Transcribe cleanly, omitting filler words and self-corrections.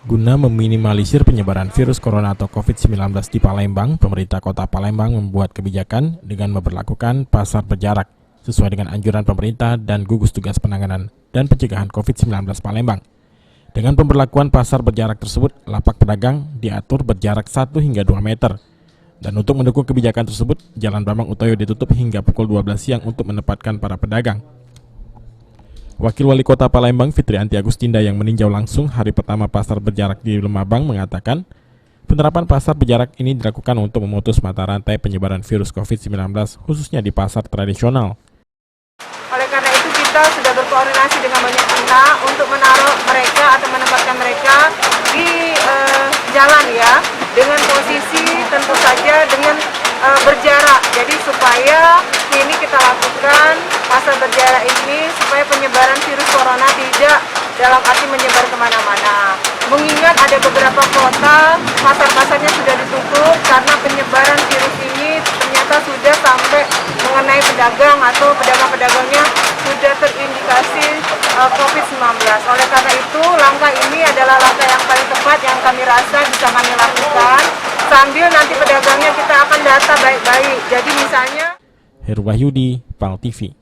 Guna meminimalisir penyebaran virus corona atau COVID-19 di Palembang, pemerintah kota Palembang membuat kebijakan dengan memberlakukan pasar berjarak sesuai dengan anjuran pemerintah dan gugus tugas penanganan dan pencegahan COVID-19 Palembang. Dengan pemberlakuan pasar berjarak tersebut, lapak pedagang diatur berjarak 1 hingga 2 meter. Dan untuk mendukung kebijakan tersebut, Jalan Bambang Utoyo ditutup hingga pukul 12 siang untuk menempatkan para pedagang. Wakil Wali Kota Palembang Fitrianti Agustinda yang meninjau langsung hari pertama pasar berjarak di Lumabang mengatakan, penerapan pasar berjarak ini dilakukan untuk memutus mata rantai penyebaran virus COVID-19 khususnya di pasar tradisional. Oleh karena itu kita sudah berkoordinasi dengan banyak pihak untuk menaruh mereka atau menempatkan mereka di jalan ya, dengan posisi tentu saja dengan berjarak. Jadi supaya ini kita lakukan pasar berjarak ini supaya penyebaran virus corona tidak dalam arti menyebar kemana-mana. Mengingat ada beberapa kota pasar-pasarnya sudah ditutup karena penyebaran virus ini ternyata sudah sampai mengenai pedagang atau pedagang-pedagangnya sudah terindikasi COVID-19. Oleh karena itu langkah ini adalah langkah yang paling tepat yang kami rasa bisa kami lakukan sambil nanti pedagangnya kita akan data baik-baik. Jadi misalnya Heru Wahyudi, PAL TV.